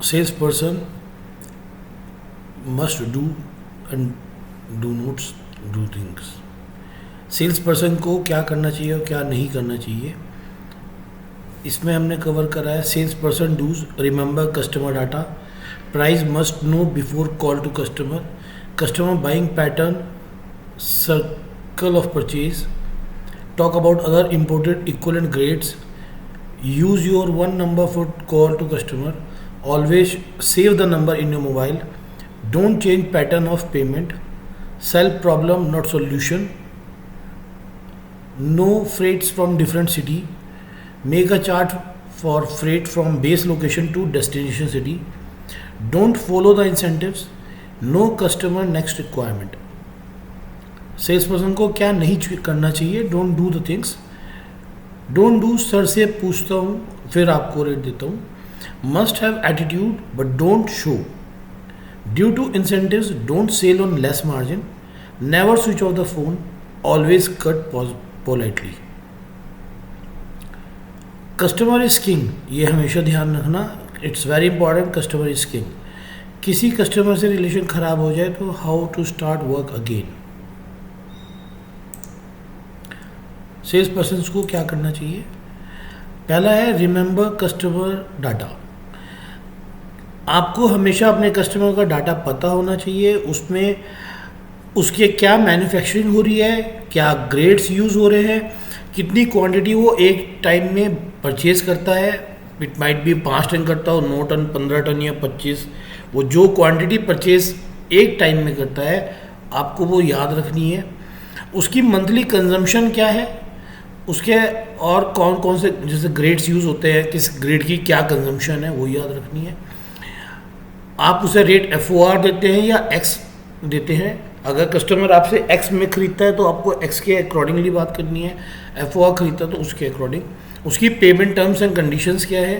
salesperson must do and do not do things. Sales person को क्या करना चाहिए और क्या नहीं करना चाहिए, इसमें हमने कवर करा है. Sales person does remember customer data, price must know before call to customer, customer buying pattern, circle of purchase, talk about other imported equivalent grades, use your one number for call to customer, always save the number in your mobile, don't change pattern of payment, sell problem not solution, no freights from different city, make a chart for freight from base location to destination city, don't follow the incentives, no customer next requirement. Sales person को क्या नहीं करना चाहिए, don't do the things, don't do sir से पूछता हूँ फिर आपको रेट देता हूँ, must have attitude but don't show, due to incentives don't sell on less margin, never switch off the phone, always cut politely. Customer is king, ये हमेशा ध्यान रखना, it's very important. Customer is king. किसी customer से relation खराब हो जाए तो how to start work again. Sales person को क्या करना चाहिए, पहला है रिमेंबर कस्टमर डाटा. आपको हमेशा अपने कस्टमर का डाटा पता होना चाहिए, उसमें उसके क्या मैन्युफैक्चरिंग हो रही है, क्या ग्रेड्स यूज़ हो रहे हैं, कितनी क्वांटिटी वो एक टाइम में परचेज करता है. इट माइट बी 5 टन करता हो, 9 टन, 15 टन या 25. वो जो क्वांटिटी परचेज एक टाइम में करता है आपको वो याद रखनी है. उसकी मंथली कंजम्पशन क्या है, उसके और कौन कौन से जैसे ग्रेड्स यूज़ होते हैं, किस ग्रेड की क्या कंजम्पशन है वो याद रखनी है. आप उसे रेट FOR देते हैं या X देते हैं. अगर कस्टमर आपसे X में ख़रीदता है तो आपको X के अकॉर्डिंगली बात करनी है, FOR ख़रीदता है तो उसके अकॉर्डिंग. उसकी पेमेंट टर्म्स एंड कंडीशंस क्या है,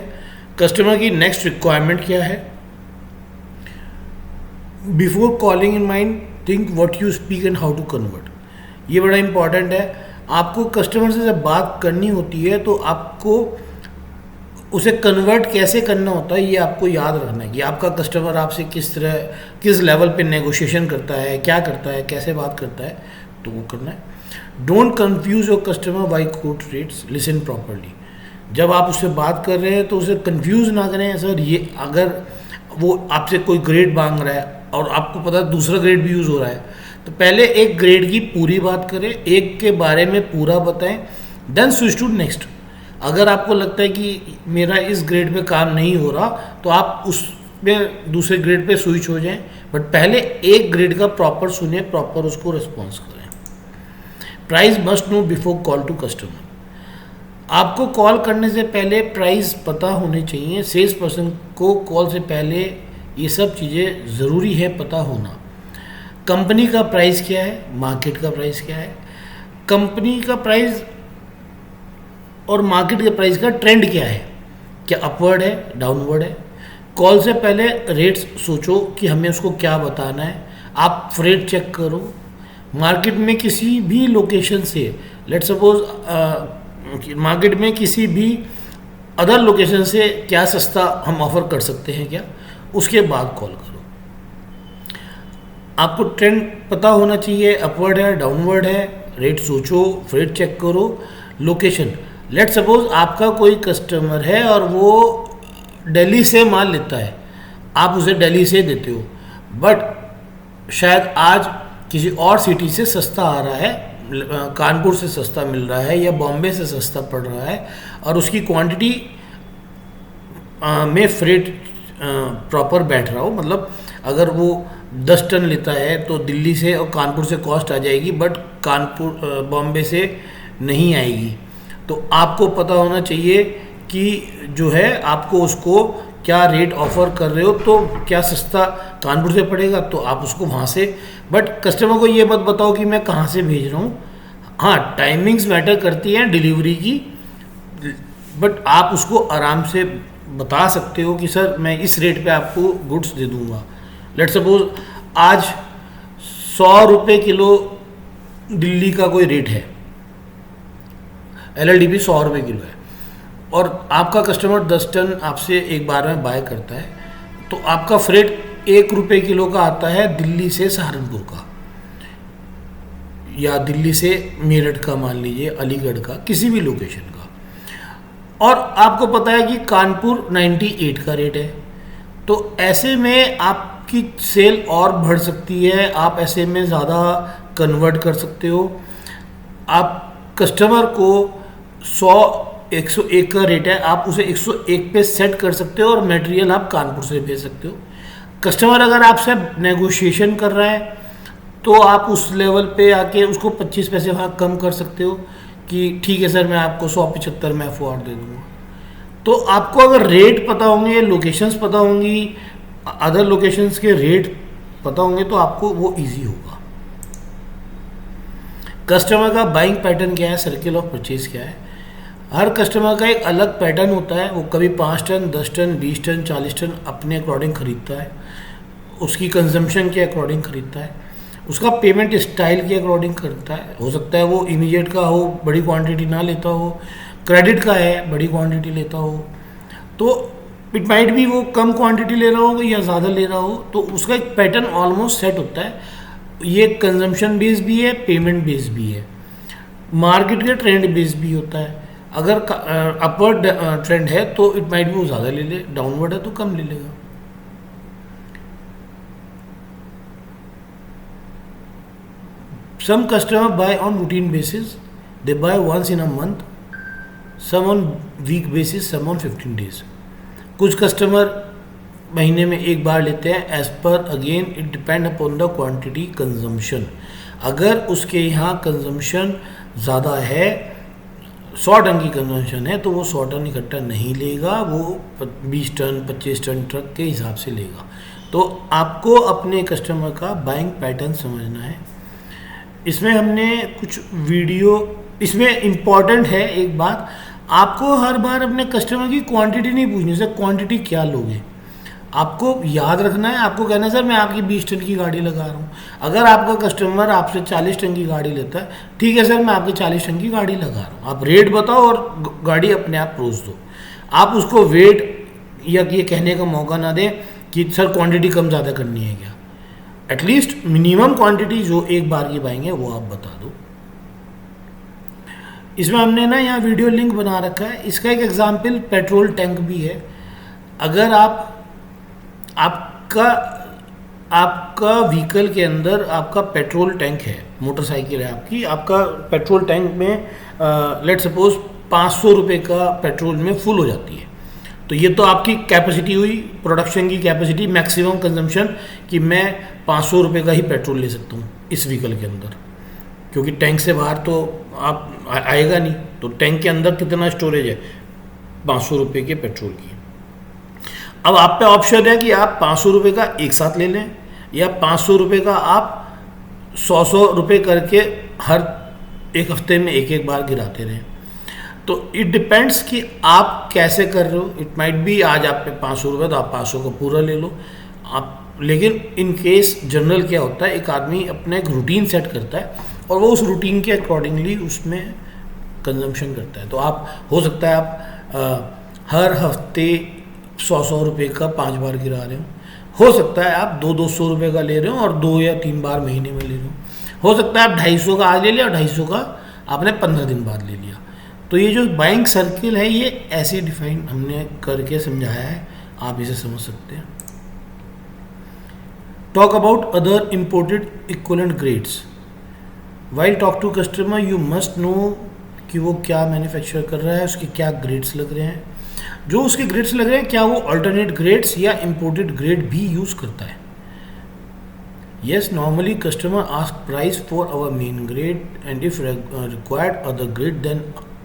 कस्टमर की नेक्स्ट रिक्वायरमेंट क्या है. Before calling in mind think what you speak and how to convert. ये बड़ा इंपॉर्टेंट है. आपको कस्टमर से जब बात करनी होती है तो आपको उसे कन्वर्ट कैसे करना होता है ये आपको याद रखना है कि आपका कस्टमर आपसे किस लेवल पे नेगोशिएशन करता है, क्या करता है, कैसे बात करता है, तो वो करना है. Don't confuse your customer by quote rates, listen properly. जब आप उससे बात कर रहे हैं तो उसे कंफ्यूज ना करें. सर ये अगर वो आपसे कोई ग्रेड मांग रहा है और आपको पता है दूसरा ग्रेड भी यूज़ हो रहा है, तो पहले एक ग्रेड की पूरी बात करें, एक के बारे में पूरा बताएं, देन स्विच टू नेक्स्ट. अगर आपको लगता है कि मेरा इस ग्रेड पे काम नहीं हो रहा तो आप उस में दूसरे ग्रेड पे स्विच हो जाएं, बट पहले एक ग्रेड का प्रॉपर सुने, प्रॉपर उसको रिस्पॉन्स करें. Price must know before call to customer. आपको कॉल करने से पहले प्राइस पता होने चाहिए. सेल्स पर्सन को कॉल से पहले ये सब चीज़ें ज़रूरी है पता होना. कंपनी का प्राइस क्या है, मार्केट का प्राइस क्या है, कंपनी का प्राइस और मार्केट के प्राइस का ट्रेंड क्या है, क्या अपवर्ड है, डाउनवर्ड है. कॉल से पहले रेट्स सोचो कि हमें उसको क्या बताना है. आप फ्रेट चेक करो. मार्केट में किसी भी लोकेशन से, लेट सपोज मार्केट में किसी भी अदर लोकेशन से क्या सस्ता हम ऑफ़र कर सकते हैं क्या, उसके बाद कॉल करो. आपको ट्रेंड पता होना चाहिए, अपवर्ड है, डाउनवर्ड है, रेट सोचो, फ्रेट चेक करो. लोकेशन, लेट सपोज आपका कोई कस्टमर है और वो दिल्ली से माल लेता है, आप उसे दिल्ली से देते हो, बट शायद आज किसी और सिटी से सस्ता आ रहा है, कानपुर से सस्ता मिल रहा है या बॉम्बे से सस्ता पड़ रहा है, और उसकी क्वांटिटी में फ्रेट प्रॉपर बैठ रहा हो. मतलब अगर वो 10 टन लेता है तो दिल्ली से और कानपुर से कॉस्ट आ जाएगी, बट कानपुर बॉम्बे से नहीं आएगी. तो आपको पता होना चाहिए कि जो है आपको उसको क्या रेट ऑफ़र कर रहे हो, तो क्या सस्ता कानपुर से पड़ेगा तो आप उसको वहाँ से, बट कस्टमर को ये मत बताओ कि मैं कहाँ से भेज रहा हूँ. हाँ, टाइमिंग्स मैटर करती हैं डिलीवरी की, बट आप उसको आराम से बता सकते हो कि सर मैं इस रेट पे आपको गुड्स दे दूँगा. लेट सपोज आज 100 रुपये किलो दिल्ली का कोई रेट है, LLDP 100 रुपये किलो है, और आपका कस्टमर 10 टन आपसे एक बार में बाय करता है, तो आपका फ्रेट 1 रुपये किलो का आता है दिल्ली से सहारनपुर का, या दिल्ली से मेरठ का, मान लीजिए अलीगढ़ का, किसी भी लोकेशन का। और आपको पता है कि कानपुर 98 का रेट है, तो ऐसे में आपकी सेल और बढ़ सकती है, आप ऐसे में ज़्यादा कन्वर्ट कर सकते हो। आप कस्टमर को 101 का रेट है, आप उसे 101 पे सेट कर सकते हो और मटेरियल आप कानपुर से भेज सकते हो। कस्टमर अगर आपसे नेगोशिएशन कर रहा है तो आप उस लेवल पे आके उसको 25 पैसे वहाँ कम कर सकते हो कि ठीक है सर, मैं आपको 175 में F.O.R दे दूँगा। तो आपको अगर रेट पता होंगे, लोकेशंस पता होंगी, अदर लोकेशंस के रेट पता होंगे, तो आपको वो इजी होगा। कस्टमर का बाइंग पैटर्न क्या है, सर्किल ऑफ परचेज क्या है। हर कस्टमर का एक अलग पैटर्न होता है। वो कभी 5 टन, 10 टन, 20 टन, 40 टन अपने अकॉर्डिंग ख़रीदता है, उसकी कंजम्पशन के अकॉर्डिंग ख़रीदता है, उसका पेमेंट स्टाइल के अकॉर्डिंग करता है। हो सकता है वो इमीडिएट का हो, बड़ी क्वांटिटी ना लेता हो, क्रेडिट का है, बड़ी क्वांटिटी लेता हो, तो इट माइट भी वो कम क्वांटिटी ले रहा हो या ज़्यादा ले रहा हो, तो उसका एक पैटर्न ऑलमोस्ट सेट होता है। ये कंजम्पशन बेस भी है, पेमेंट बेस भी है, मार्केट के ट्रेंड बेस भी होता है। अगर अपवर्ड ट्रेंड है तो इट माइट भी वो ज़्यादा ले ले, डाउनवर्ड है तो कम ले लेगा। Some customer buy on routine basis. They buy once in a month. Some on week basis, some on 15 days. कुछ कस्टमर महीने में एक बार लेते हैं। As per again it depend upon the quantity consumption. अगर उसके यहाँ कंजम्पशन ज़्यादा है, 100 टन की कंजम्पशन है, तो वो 100 टन इकट्ठा नहीं लेगा, वो 20 टन 25 टन ट्रक के हिसाब से लेगा। तो आपको अपने कस्टमर का बाइंग पैटर्न समझना है। इसमें हमने कुछ वीडियो, इसमें इम्पॉर्टेंट है एक बात, आपको हर बार अपने कस्टमर की क्वांटिटी नहीं पूछनी, सर क्वांटिटी क्या लोगे। आपको याद रखना है, आपको कहना है सर मैं आपकी 20 टन की गाड़ी लगा रहा हूँ। अगर आपका कस्टमर आपसे 40 टन की गाड़ी लेता है, ठीक है सर मैं आपकी 40 टन की गाड़ी लगा रहा हूँ, आप रेट बताओ और गाड़ी अपने आप परोस दो। आप उसको वेट या ये कहने का मौका ना दें कि सर क्वांटिटी कम ज़्यादा करनी है क्या। एटलीस्ट मिनिमम क्वांटिटी जो एक बार की पाएंगे वो आप बता दो। इसमें हमने ना यहाँ वीडियो लिंक बना रखा है। इसका एक एग्जांपल पेट्रोल टैंक भी है। अगर आपका व्हीकल के अंदर आपका पेट्रोल टैंक है, मोटरसाइकिल है आपकी, आपका पेट्रोल टैंक में लेट सपोज 500 रुपये का पेट्रोल में फुल हो जाती है, तो ये तो आपकी कैपेसिटी हुई, प्रोडक्शन की कैपेसिटी, मैक्सिमम कंजम्पशन, कि मैं 500 रुपये का ही पेट्रोल ले सकता हूँ इस व्हीकल के अंदर, क्योंकि टैंक से बाहर तो आप आएगा नहीं। तो टैंक के अंदर कितना स्टोरेज है, 500 रुपये के पेट्रोल की। अब आप पे ऑप्शन है कि आप 500 रुपये का एक साथ ले लें, या 500 रुपये का आप 100 रुपये करके हर एक हफ्ते में एक बार गिराते रहें। तो इट डिपेंड्स कि आप कैसे कर रहे हो। इट माइट बी आज आप पे 500 रुपये, तो आप 500 का पूरा ले लो आप। लेकिन इन केस जनरल क्या होता है, एक आदमी अपना एक रूटीन सेट करता है और वो उस रूटीन के अकॉर्डिंगली उसमें कंजम्पशन करता है। तो आप हो सकता है आप हर हफ्ते 100 रुपये का 5 बार गिरा रहे हो सकता है आप 200 रुपये का ले रहे हो और 2 या 3 बार महीने में ले रहे हो सकता है आप 250 का आज ले लिया और 250 का आपने 15 दिन बाद ले लिया। तो ये जो बाइंग सर्किल है ये ऐसे डिफाइन हमने करके समझाया है, आप इसे समझ सकते हैं। Talk about other imported equivalent grades. While talk to customer you must know कि वो क्या मैन्युफैक्चर कर रहा है, उसके क्या ग्रेड्स लग रहे हैं। जो उसके ग्रेड्स लग रहे हैं, क्या वो अल्टरनेट ग्रेड्स या इम्पोर्टेड ग्रेड भी यूज़ करता है। Yes, normally customer ask price for our main grade, and if required other grade, then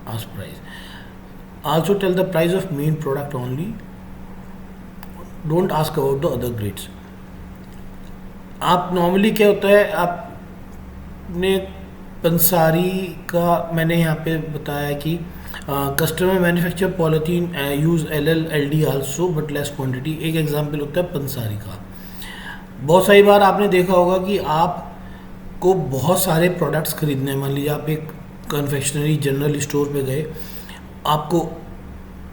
ask price. Also tell the price of main product only. Don't ask about the other grades. आप normally क्या होता है, आपने पंसारी का मैंने यहाँ पे बताया कि customer manufacture polythene use LLLD also but less quantity. एक एग्जांपल होता है पंसारी का। बहुत सारी बार आपने देखा होगा कि आपको बहुत सारे प्रोडक्ट्स खरीदने हैं। मान लीजिए आप एक कन्फेक्शनरी जनरल स्टोर पे गए, आपको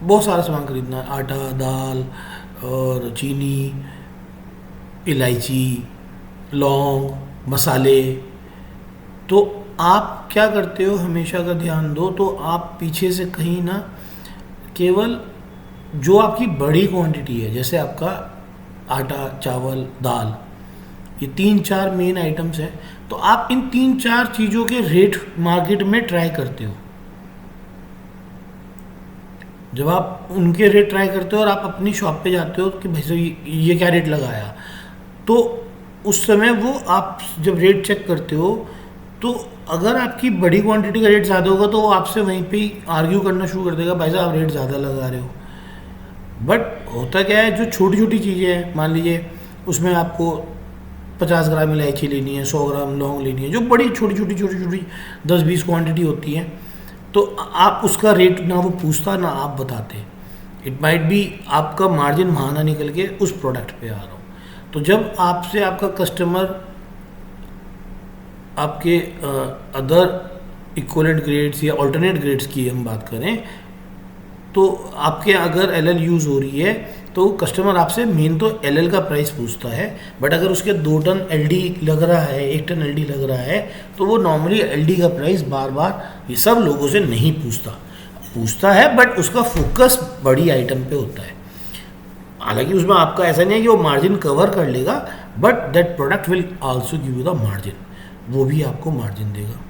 बहुत सारा सामान खरीदना है, आटा, दाल, और चीनी, इलायची, लौंग, मसाले। तो आप क्या करते हो, हमेशा का ध्यान दो, तो आप पीछे से कहीं ना केवल जो आपकी बड़ी क्वांटिटी है, जैसे आपका आटा, चावल, दाल, ये 3-4 मेन आइटम्स हैं, तो आप इन 3-4 चीज़ों के रेट मार्केट में ट्राई करते हो। जब आप उनके रेट ट्राई करते हो और आप अपनी शॉप पे जाते हो कि भाई साहब ये क्या रेट लगाया, तो उस समय वो आप जब रेट चेक करते हो, तो अगर आपकी बड़ी क्वांटिटी का रेट ज़्यादा होगा तो वो आपसे वहीं पे ही आर्ग्यू करना शुरू कर देगा, भाई साहब आप रेट ज़्यादा लगा रहे हो। बट होता क्या है, जो छोटी छोटी चीज़ें हैं, मान लीजिए उसमें आपको 50 ग्राम इलायची लेनी है, 100 ग्राम लौंग लेनी है, जो बड़ी छोटी छोटी 10-20 क्वांटिटी होती है, तो आप उसका रेट ना वो पूछता ना आप बताते। इट माइट बी आपका मार्जिन वहाँ ना निकल के उस प्रोडक्ट पे आ रहा हो। तो जब आपसे आपका कस्टमर आपके अदर इक्वलेंट ग्रेड्स या अल्टरनेट ग्रेड्स की हम बात करें, तो आपके अगर एलएल यूज़ हो रही है तो कस्टमर आपसे मेन तो एलएल का प्राइस पूछता है। बट अगर उसके 2 टन एलडी लग रहा है, 1 टन एलडी लग रहा है, तो वो नॉर्मली एलडी का प्राइस बार बार ये सब लोगों से नहीं पूछता है, बट उसका फोकस बड़ी आइटम पे होता है। हालांकि उसमें आपका ऐसा नहीं है कि वो मार्जिन कवर कर लेगा, but that product will also give you the margin, वो भी आपको मार्जिन देगा।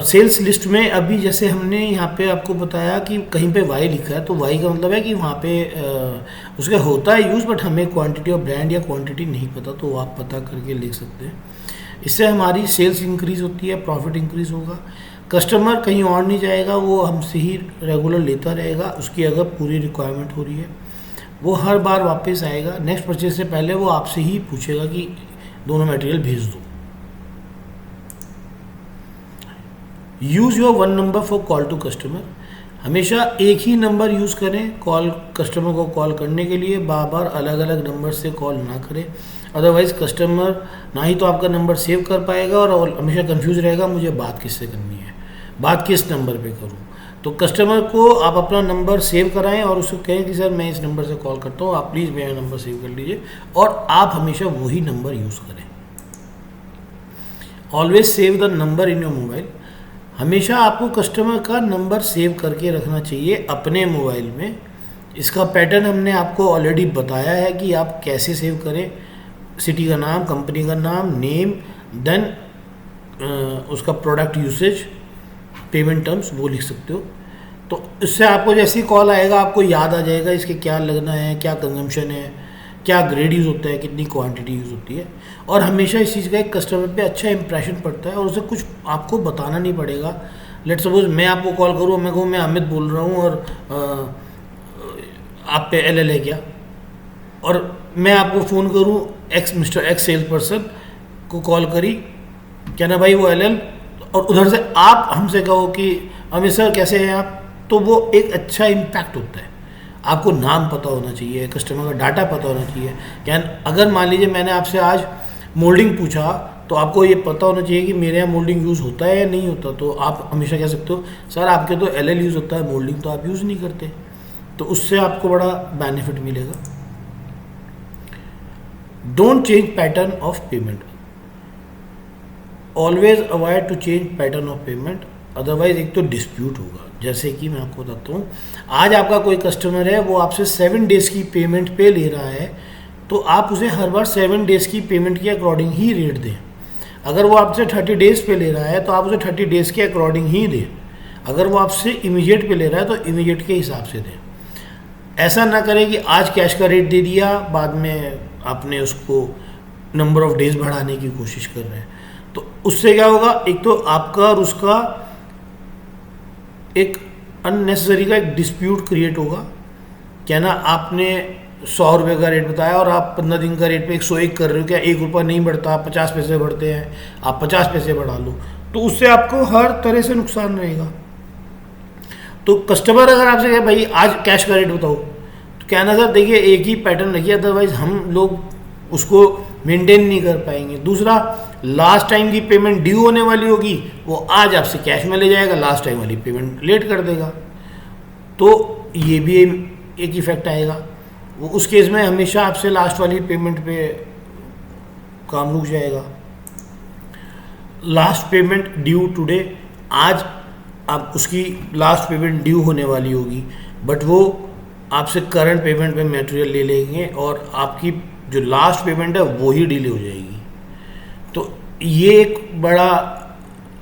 सेल्स लिस्ट में अभी जैसे हमने यहाँ पे आपको बताया कि कहीं पे वाई लिखा है, तो वाई का मतलब है कि वहाँ पे उसका होता है यूज़, बट हमें क्वांटिटी ऑफ ब्रांड या क्वांटिटी नहीं पता, तो आप पता करके लिख सकते हैं। इससे हमारी सेल्स इंक्रीज़ होती है, प्रॉफिट इंक्रीज़ होगा, कस्टमर कहीं और नहीं जाएगा, वो हमसे ही रेगुलर लेता रहेगा। उसकी अगर पूरी रिक्वायरमेंट हो रही है, वो हर बार वापस आएगा। नेक्स्ट परचेज से पहले वो आपसे ही पूछेगा कि दोनों मटेरियल भेज दो। Use your 1 number for call to customer. हमेशा एक ही नंबर यूज़ करें कॉल, कस्टमर को कॉल करने के लिए बार बार अलग अलग नंबर से कॉल ना करें, अदरवाइज़ कस्टमर ना ही तो आपका नंबर सेव कर पाएगा और हमेशा कंफ्यूज रहेगा मुझे बात किससे करनी है, बात किस नंबर पे करूं। तो कस्टमर को आप अपना नंबर सेव कराएं और उसको कहें कि सर मैं इस नंबर से कॉल करता हूँ, आप प्लीज़ मेरा नंबर सेव कर लीजिए, और आप हमेशा वही नंबर यूज़ करें। Always save the number in your mobile. हमेशा आपको कस्टमर का नंबर सेव करके रखना चाहिए अपने मोबाइल में। इसका पैटर्न हमने आपको ऑलरेडी बताया है कि आप कैसे सेव करें। सिटी का नाम, कंपनी का नाम, नेम, देन उसका प्रोडक्ट यूसेज, पेमेंट टर्म्स, वो लिख सकते हो। तो इससे आपको जैसे ही कॉल आएगा आपको याद आ जाएगा इसके क्या लगना है, क्या कंजम्पशन है, क्या ग्रेड यूज़ होता है, कितनी क्वांटिटी यूज़ होती है। और हमेशा इस चीज़ का एक कस्टमर पे अच्छा इंप्रेशन पड़ता है और उसे कुछ आपको बताना नहीं पड़ेगा। लेट सपोज मैं आपको कॉल करूँ, मैं कहूँ मैं अमित बोल रहा हूँ और आप पे एलएल है क्या, और मैं आपको फ़ोन करूँ मिस्टर एक्स सेल्स पर्सन को कॉल करी, क्या ना भाई वो एलएल, और उधर से आप हमसे कहो कि अमित सर कैसे हैं आप, तो वो एक अच्छा इम्पैक्ट होता है। आपको नाम पता होना चाहिए, कस्टमर का डाटा पता होना चाहिए। क्या अगर मान लीजिए मैंने आपसे आज मोल्डिंग पूछा, तो आपको ये पता होना चाहिए कि मेरे यहाँ मोल्डिंग यूज़ होता है या नहीं होता। तो आप हमेशा कह सकते हो सर आपके तो एलएल यूज़ होता है, मोल्डिंग तो आप यूज़ नहीं करते, तो उससे आपको बड़ा बेनिफिट मिलेगा। Don't change pattern of payment. Always avoid to change pattern of payment, otherwise एक तो डिस्प्यूट होगा। जैसे कि मैं आपको बताता हूँ, आज आपका कोई कस्टमर है, वो आपसे 7 डेज़ की पेमेंट पे ले रहा है, तो आप उसे हर बार 7 डेज़ की पेमेंट के अकॉर्डिंग ही रेट दें। अगर वो आपसे 30 डेज़ पे ले रहा है तो आप उसे 30 डेज़ के अकॉर्डिंग ही दें। अगर वो आपसे इमीडिएट पे ले रहा है तो इमीडिएट के हिसाब से दें। ऐसा ना करें कि आज कैश का रेट दे दिया, बाद में आपने उसको नंबर ऑफ डेज़ बढ़ाने की कोशिश कर रहे हैं। तो उससे क्या होगा, एक तो आपका और उसका एक अननेसेसरी का एक डिस्प्यूट क्रिएट होगा। क्या ना आपने 100 रुपये का रेट बताया और आप 15 दिन का रेट पे 101 कर रहे हो, क्या 1 रुपया नहीं बढ़ता, 50 पैसे बढ़ते हैं, आप 50 पैसे बढ़ा लो, तो उससे आपको हर तरह से नुकसान रहेगा। तो कस्टमर अगर आपसे कहे भाई आज कैश का रेट बताओ, तो क्या ना सर देखिए एक ही पैटर्न रखिए, अदरवाइज हम लोग उसको मेंटेन नहीं कर पाएंगे। दूसरा, लास्ट टाइम की पेमेंट ड्यू होने वाली होगी, वो आज आपसे कैश में ले जाएगा, लास्ट टाइम वाली पेमेंट लेट कर देगा। तो ये भी एक इफ़ेक्ट आएगा। वो उस केस में हमेशा आपसे लास्ट वाली पेमेंट पे काम रुक जाएगा। लास्ट पेमेंट ड्यू टुडे, आज आप उसकी लास्ट पेमेंट ड्यू होने वाली होगी, बट वो आपसे करंट पेमेंट पे मटेरियल ले लेंगे और आपकी जो लास्ट पेमेंट है वो ही डिले हो जाएगी। तो ये एक बड़ा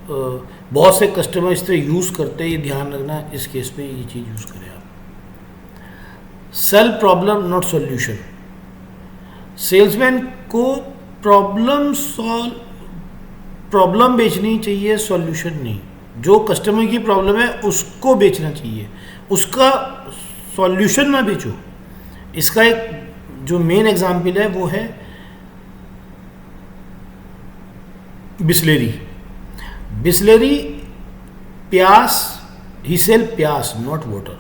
बहुत से कस्टमर इस तरह यूज़ करते हैं, ये ध्यान रखना इस केस पे ये चीज़ यूज़ करें आप। Sell problem not solution. Salesman को प्रॉब्लम बेचनी चाहिए, सॉल्यूशन नहीं। जो कस्टमर की प्रॉब्लम है उसको बेचना चाहिए, उसका सॉल्यूशन ना बेचो। इसका एक जो मेन एग्जाम्पल है वो है बिस्लेरी। बिस्लेरी प्यास, ही सेल प्यास नॉट वाटर।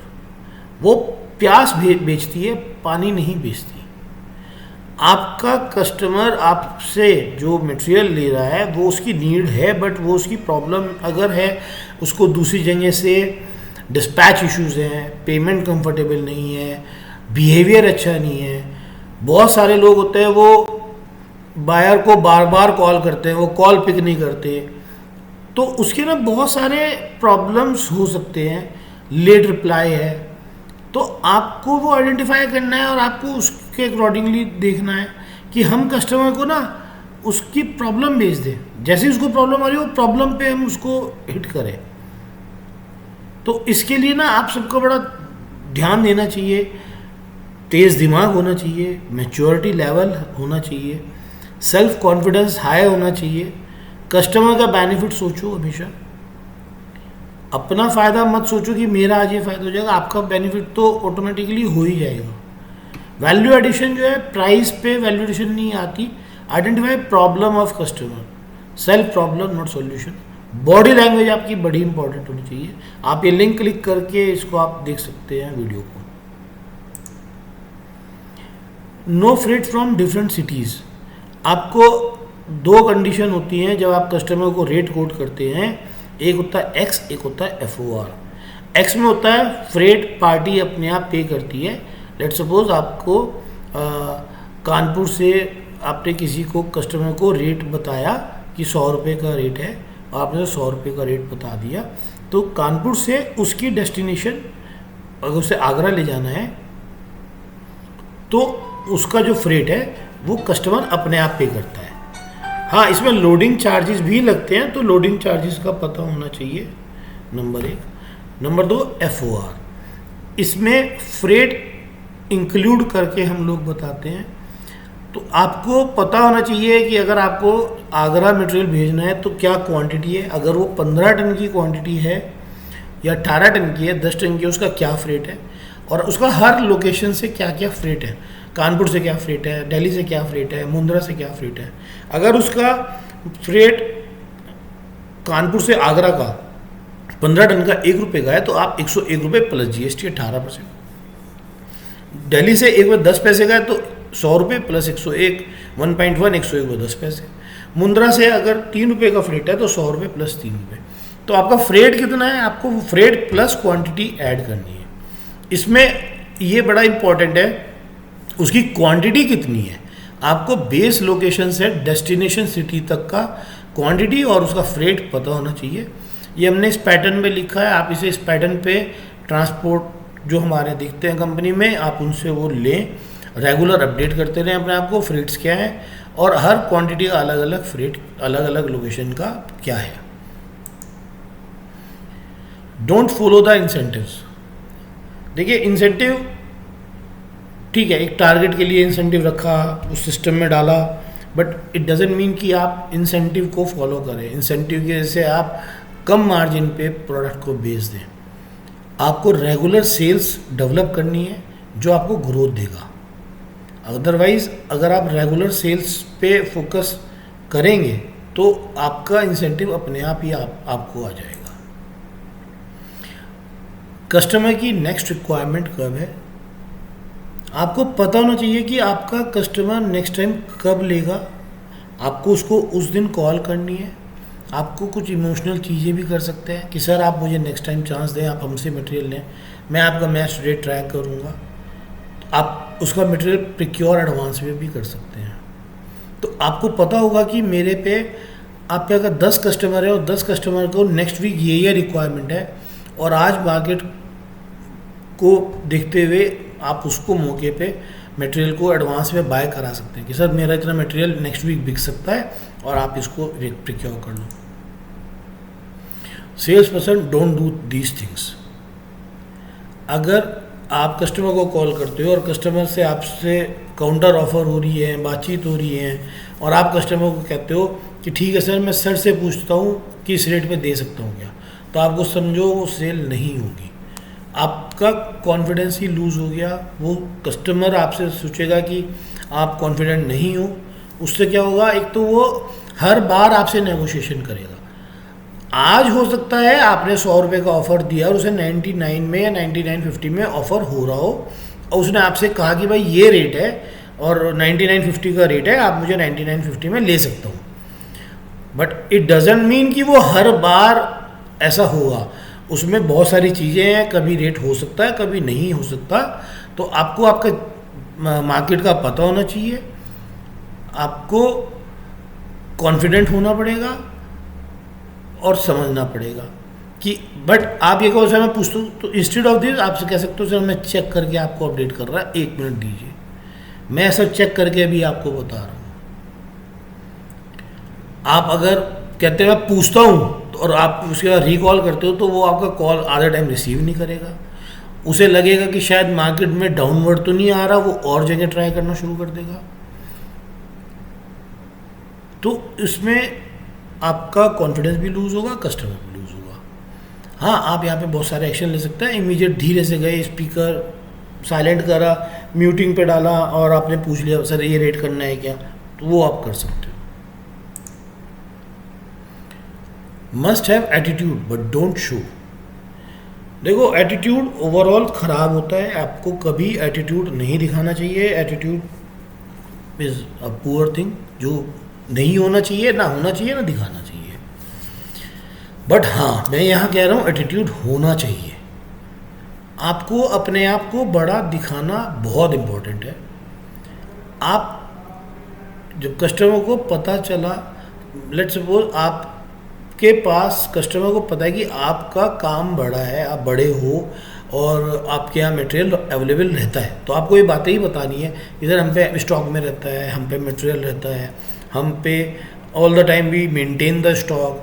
वो प्यास बेचती है, पानी नहीं बेचती। आपका कस्टमर आपसे जो मटेरियल ले रहा है वो उसकी नीड है, बट वो उसकी प्रॉब्लम अगर है, उसको दूसरी जगह से डिस्पैच इश्यूज़ हैं, पेमेंट कंफर्टेबल नहीं है, बिहेवियर अच्छा नहीं है। बहुत सारे लोग होते हैं वो बायर को बार बार कॉल करते हैं, वो कॉल पिक नहीं करते, तो उसके ना बहुत सारे प्रॉब्लम्स हो सकते हैं। लेट रिप्लाई है, तो आपको वो आइडेंटिफाई करना है और आपको उसके अकॉर्डिंगली देखना है कि हम कस्टमर को ना उसकी प्रॉब्लम भेज दें। जैसे उसको प्रॉब्लम आ रही हो, प्रॉब्लम पे हम उसको हिट करें। तो इसके लिए ना आप सबको बड़ा ध्यान देना चाहिए, तेज़ दिमाग होना चाहिए, मैच्योरिटी लेवल होना चाहिए, सेल्फ कॉन्फिडेंस हाई होना चाहिए। कस्टमर का बेनिफिट सोचो हमेशा, अपना फ़ायदा मत सोचो कि मेरा आज ये फ़ायदा हो जाएगा, आपका बेनिफिट तो ऑटोमेटिकली हो ही जाएगा। वैल्यू एडिशन जो है, प्राइस पे वैल्यू एडिशन नहीं आती। Identify problem of customer, self problem not solution. Body language आपकी बड़ी इंपॉर्टेंट होनी चाहिए। आप ये लिंक क्लिक करके इसको आप देख सकते हैं वीडियो को। No freight from different cities. आपको दो कंडीशन होती हैं जब आप कस्टमर को रेट कोट करते हैं। एक होता है एक्स, एक होता है FOR। एक्स में होता है फ्रेट पार्टी अपने आप पे करती है। लेट सपोज आपको कानपुर से आपने किसी को कस्टमर को रेट बताया कि 100 रुपये का रेट है, आपने 100 रुपये का रेट बता दिया, तो कानपुर से उसकी डेस्टिनेशन अगर उसे आगरा ले जाना है तो उसका जो फ्रेट है वो कस्टमर अपने आप पे करता है। हाँ, इसमें लोडिंग चार्जेस भी लगते हैं, तो लोडिंग चार्जेस का पता होना चाहिए, नंबर 1। Number 2 FOR। इसमें फ्रेट इंक्लूड करके हम लोग बताते हैं। तो आपको पता होना चाहिए कि अगर आपको आगरा मटेरियल भेजना है तो क्या क्वांटिटी है। अगर वो 15 टन की क्वांटिटी है या 18 टन की है, 10 टन की है, उसका क्या फ्रेट है और उसका हर लोकेशन से क्या क्या फ्रेट है। कानपुर से क्या फ्रेट है, दिल्ली से क्या फ्रेट है, मुंद्रा से क्या फ्रेट है। अगर उसका फ्रेट कानपुर से आगरा का 15 टन का 1 रुपये का है तो आप 101 रुपये प्लस GST 18%। दिल्ली से 1 रुपये 10 पैसे का है तो 100 रुपये प्लस 101, 1.1, 101 रुपये 10 पैसे। मुंद्रा से अगर 3 रुपये का फ्रेट है तो 100 रुपये प्लस 3 रुपये। तो आपका फ्रेट कितना है, आपको फ्रेट प्लस क्वांटिटी ऐड करनी है। इसमें ये बड़ा इंपॉर्टेंट है, उसकी क्वांटिटी कितनी है। आपको बेस लोकेशन से डेस्टिनेशन सिटी तक का क्वांटिटी और उसका फ्रेट पता होना चाहिए। ये हमने इस पैटर्न में लिखा है, आप इसे इस पैटर्न पे ट्रांसपोर्ट जो हमारे दिखते हैं कंपनी में, आप उनसे वो लें, रेगुलर अपडेट करते रहें अपने आप को, फ्रेट्स क्या है और हर क्वांटिटी का अलग अलग फ्रेट अलग अलग लोकेशन का क्या है। Don't follow the incentives. देखिए, इंसेंटिव ठीक है, एक टारगेट के लिए इंसेंटिव रखा, उस सिस्टम में डाला, बट इट डजेंट मीन कि आप इंसेंटिव को फॉलो करें। इंसेंटिव की वजह से आप कम मार्जिन पे प्रोडक्ट को बेच दें। आपको रेगुलर सेल्स डेवलप करनी है जो आपको ग्रोथ देगा। अदरवाइज अगर आप रेगुलर सेल्स पे फोकस करेंगे तो आपका इंसेंटिव अपने आप ही आपको आ जाएगा। कस्टमर की नेक्स्ट रिक्वायरमेंट कब है, आपको पता होना चाहिए कि आपका कस्टमर नेक्स्ट टाइम कब लेगा। आपको उसको उस दिन कॉल करनी है, आपको कुछ इमोशनल चीज़ें भी कर सकते हैं कि सर आप मुझे नेक्स्ट टाइम चांस दें, आप हमसे मटेरियल लें, मैं आपका मैच रेट ट्रैक करूँगा। तो आप उसका मटेरियल प्रिक्योर एडवांस में भी कर सकते हैं। तो आपको पता होगा कि मेरे पे आपके अगर 10 कस्टमर है और 10 कस्टमर को नेक्स्ट वीक ये रिक्वायरमेंट है, और आज मार्केट को देखते हुए आप उसको मौके पे मटेरियल को एडवांस में बाय करा सकते हैं कि सर मेरा इतना मटेरियल नेक्स्ट वीक बिक सकता है और आप इसको प्रिक्योर कर लो। Sales person don't do these things. अगर आप कस्टमर को कॉल करते हो और कस्टमर से आपसे काउंटर ऑफर हो रही है, बातचीत हो रही है, और आप कस्टमर को कहते हो कि ठीक है सर मैं सर से पूछता हूँ कि इस रेट पे दे सकता हूँ क्या, तो आपको समझो वो सेल नहीं होगी। आपका कॉन्फिडेंस ही लूज़ हो गया। वो कस्टमर आपसे सोचेगा कि आप कॉन्फिडेंट नहीं हो। उससे क्या होगा, एक तो वो हर बार आपसे नेगोशिएशन करेगा। आज हो सकता है आपने 100 रुपये का ऑफ़र दिया और उसे 99 में या 99.50 में ऑफ़र हो रहा हो, और उसने आपसे कहा कि भाई ये रेट है और 99.50 का रेट है, आप मुझे 99.50 में ले सकता हूँ। बट इट डजेंट मीन कि वो हर बार ऐसा होगा। उसमें बहुत सारी चीज़ें हैं, कभी रेट हो सकता है, कभी नहीं हो सकता। तो आपको आपका मार्केट का पता होना चाहिए, आपको कॉन्फिडेंट होना पड़ेगा और समझना पड़ेगा कि बट आप ये कहो सर मैं पूछता हूँ, तो इंस्टेड ऑफ दिस आपसे कह सकते हो सर मैं चेक करके आपको अपडेट कर रहा है, 1 मिनट दीजिए, मैं सब चेक करके भी आपको बता रहा हूँ। आप अगर कहते हैं मैं पूछता हूँ और आप उसके बाद रिकॉल करते हो, तो वो आपका कॉल आधे टाइम रिसीव नहीं करेगा। उसे लगेगा कि शायद मार्केट में डाउनवर्ड तो नहीं आ रहा, वो और जगह ट्राई करना शुरू कर देगा। तो इसमें आपका कॉन्फिडेंस भी लूज़ होगा, कस्टमर भी लूज़ होगा। हाँ, आप यहाँ पे बहुत सारे एक्शन ले सकते हैं। इमीडिएट धीरे से गए, स्पीकर साइलेंट करा, म्यूटिंग पे डाला और आपने पूछ लिया सर ये रेट करना है क्या, तो वो आप कर सकते हो। Must have attitude but don't show. देखो एटीट्यूड ओवरऑल ख़राब होता है, आपको कभी एटीट्यूड नहीं दिखाना चाहिए। Attitude is a poor thing, जो नहीं होना चाहिए, ना होना चाहिए, ना दिखाना चाहिए। बट हाँ, मैं यहाँ कह रहा हूँ एटीट्यूड होना चाहिए। आपको अपने आप को बड़ा दिखाना बहुत इम्पोर्टेंट है। आप जब कस्टमर को पता चला, लेट्स सपोज आपके पास कस्टमर को पता है कि आपका काम बड़ा है, आप बड़े हो और आपके यहाँ मटेरियल अवेलेबल रहता है, तो आपको ये बातें ही बतानी है, इधर हम पे स्टॉक में रहता है, हम पे मटेरियल रहता है, हम पे all the time we maintain the stock,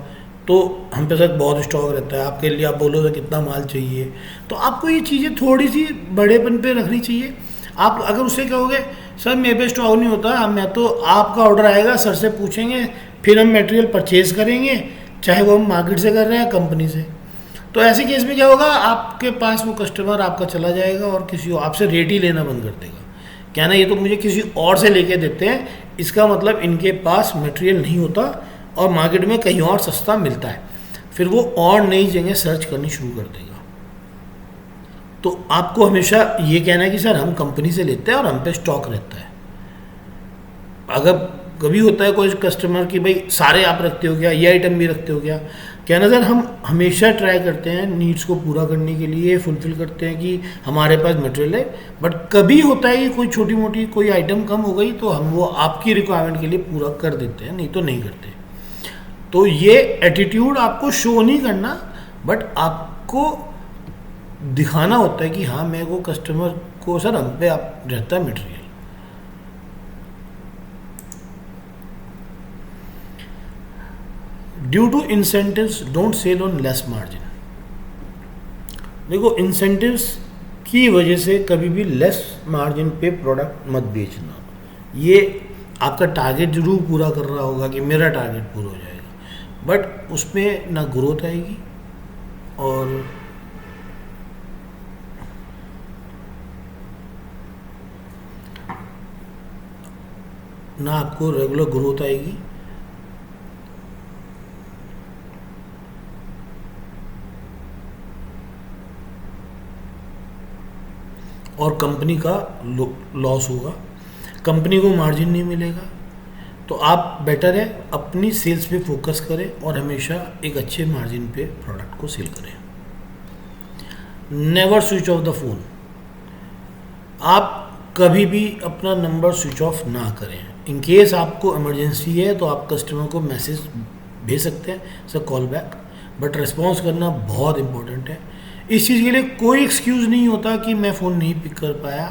तो हम पे सर बहुत स्टॉक रहता है, आपके लिए आप बोलो तो कितना माल चाहिए। तो आपको ये चीज़ें थोड़ी सी बड़ेपन पे रखनी चाहिए। आप अगर उससे कहोगे सर मेरे पे स्टॉक नहीं होता, मैं तो आपका ऑर्डर आएगा सर से पूछेंगे, फिर हम मटेरियल परचेज़ करेंगे, चाहे वो हम मार्केट से कर रहे हैं कंपनी से, तो ऐसे केस में क्या होगा, आपके पास वो कस्टमर आपका चला जाएगा और किसी और आपसे रेट ही लेना बंद कर देगा। क्या ना, ये तो मुझे किसी और से लेके देते हैं, इसका मतलब इनके पास मटेरियल नहीं होता और मार्केट में कहीं और सस्ता मिलता है। फिर वो और नई जगह सर्च करनी शुरू कर देगा। तो आपको हमेशा ये कहना है कि सर हम कंपनी से लेते हैं और हम पे स्टॉक रहता है। अगर कभी होता है कोई कस्टमर कि भाई सारे आप रखते हो क्या, ये आइटम भी रखते हो क्या, कहना सर हम हमेशा ट्राई करते हैं नीड्स को पूरा करने के लिए, फुलफिल करते हैं कि हमारे पास मटेरियल है, बट कभी होता है कि कोई छोटी मोटी कोई आइटम कम हो गई तो हम वो आपकी रिक्वायरमेंट के लिए पूरा कर देते हैं, नहीं तो नहीं करते। तो ये एटीट्यूड आपको शो नहीं करना, बट आपको दिखाना होता है कि हाँ मेरे को कस्टमर को सर हम पे आप रहता है material. Due to incentives don't sell on less margin. देखो इंसेंटिव्स की वजह से कभी भी लेस मार्जिन पे प्रोडक्ट मत बेचना। ये आपका टारगेट जरूर पूरा कर रहा होगा कि मेरा टारगेट पूरा हो जाएगा, बट उसमें ना ग्रोथ आएगी और ना आपको रेगुलर ग्रोथ आएगी। और कंपनी का लॉस होगा, कंपनी को मार्जिन नहीं मिलेगा। तो आप बेटर है अपनी सेल्स पे फोकस करें और हमेशा एक अच्छे मार्जिन पे प्रोडक्ट को सेल करें। Never switch off the phone. आप कभी भी अपना नंबर स्विच ऑफ ना करें। इन केस आपको इमरजेंसी है तो आप कस्टमर को मैसेज भेज सकते हैं, sir call back, but response करना बहुत इंपॉर्टेंट है। इस चीज़ के लिए कोई एक्सक्यूज़ नहीं होता कि मैं फ़ोन नहीं पिक कर पाया।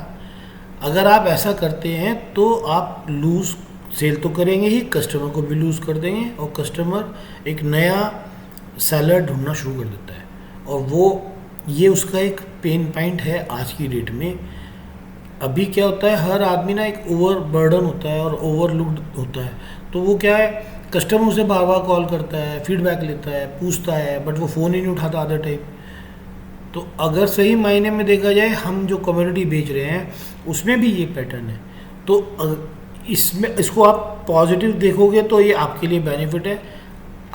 अगर आप ऐसा करते हैं तो आप लूज़ सेल तो करेंगे ही, कस्टमर को भी लूज़ कर देंगे और कस्टमर एक नया सेलर ढूंढना शुरू कर देता है, और वो ये उसका एक पेन पॉइंट है आज की डेट में। अभी क्या होता है, हर आदमी ना एक ओवर बर्डन होता है और ओवरलुक्ड होता है, तो वो क्या है, कस्टमर उसे बार बार कॉल करता है, फीडबैक लेता है, पूछता है, बट वो फ़ोन ही नहीं उठाता आधा टाइम। तो अगर सही मायने में देखा जाए, हम जो कम्युनिटी बेच रहे हैं उसमें भी ये पैटर्न है। तो इसमें इसको आप पॉजिटिव देखोगे तो ये आपके लिए बेनिफिट है।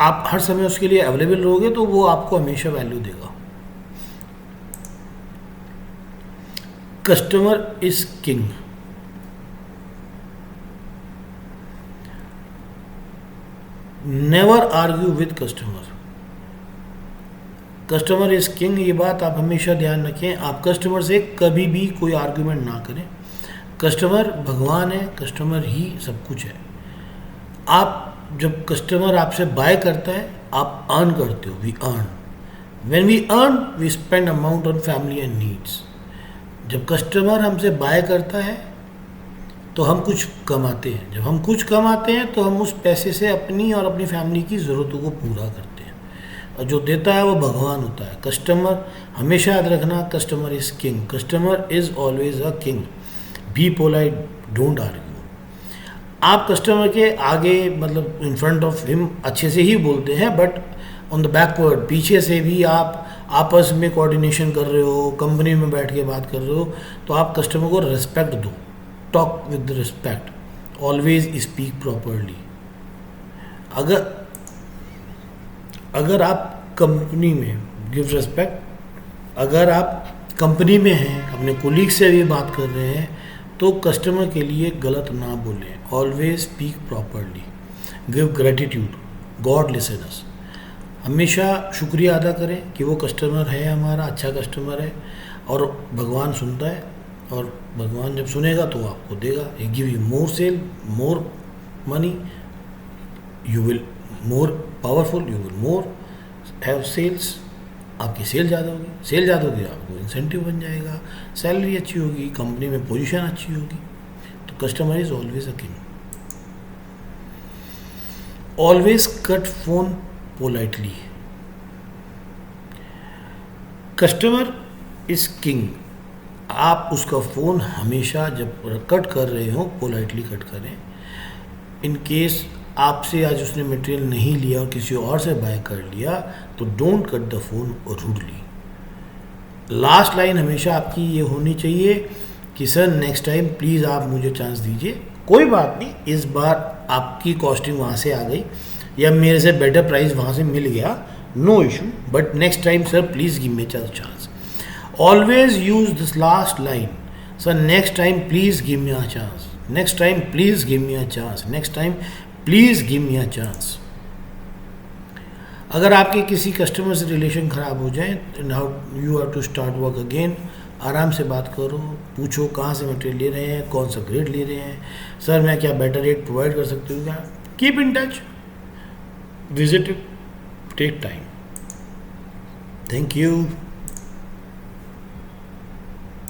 आप हर समय उसके लिए अवेलेबल रहोगे तो वो आपको हमेशा वैल्यू देगा। Customer is king. Never argue with customer. Customer is king, ये बात आप हमेशा ध्यान रखें। आप कस्टमर से कभी भी कोई आर्ग्यूमेंट ना करें। कस्टमर भगवान है, कस्टमर ही सब कुछ है। आप जब कस्टमर आपसे बाय करता है, आप अर्न करते हो, we earn. When we earn we spend amount on family and needs. जब कस्टमर हमसे बाय करता है तो हम कुछ कमाते हैं। जब हम कुछ कमाते हैं तो हम उस पैसे से अपनी और अपनी फैमिली की ज़रूरतों को पूरा करते हैं, और जो देता है वो भगवान होता है। कस्टमर हमेशा याद रखना, customer is king. Customer is always a king. Be polite, don't argue. आप कस्टमर के आगे, मतलब इन फ्रंट ऑफ हिम अच्छे से ही बोलते हैं, बट ऑन द बैकवर्ड, पीछे से भी आप आपस में कोऑर्डिनेशन कर रहे हो, कंपनी में बैठ के बात कर रहे हो, तो आप कस्टमर को रिस्पेक्ट दो। Talk with respect, always speak properly. अगर आप कंपनी में गिव रिस्पेक्ट, अगर आप कंपनी में हैं, अपने कोलीग से भी बात कर रहे हैं, तो कस्टमर के लिए गलत ना बोलें। Always speak properly, give gratitude, God listen अस। हमेशा शुक्रिया अदा करें कि वो कस्टमर है हमारा, अच्छा कस्टमर है, और भगवान सुनता है, और भगवान जब सुनेगा तो आपको देगा। He give you more sale, more money, you will more powerful, you will more have sales. आपकी सेल ज़्यादा होगी, सेल ज़्यादा होगी, आपको इंसेंटिव बन जाएगा, सैलरी अच्छी होगी, कंपनी में पोजीशन अच्छी होगी। तो customer is always a king. Always cut phone politely. Customer is king. आप उसका फ़ोन हमेशा जब कट कर रहे हो पोलाइटली कट करें। इन केस आपसे आज उसने मटेरियल नहीं लिया और किसी और से बाय कर लिया, तो don't cut the phone rudely. Last line हमेशा आपकी ये होनी चाहिए कि सर नेक्स्ट टाइम प्लीज़ आप मुझे चांस दीजिए। कोई बात नहीं, इस बार आपकी कॉस्टिंग वहाँ से आ गई या मेरे से बेटर प्राइस वहाँ से मिल गया, no issue, but next time sir please give me chance. Always use this last line, sir next time please give me a chance, next time please give me a chance, next time please give me a chance. अगर आपके किसी customer से relation ख़राब हो जाए, now you have to start work again. आराम से बात करो, पूछो कहाँ से मटेरियल ले रहे हैं, कौन सा ग्रेड ले रहे हैं, सर मैं क्या बेटर रेट प्रोवाइड कर सकती हूँ क्या। Keep in touch, visit it, take time. Thank you.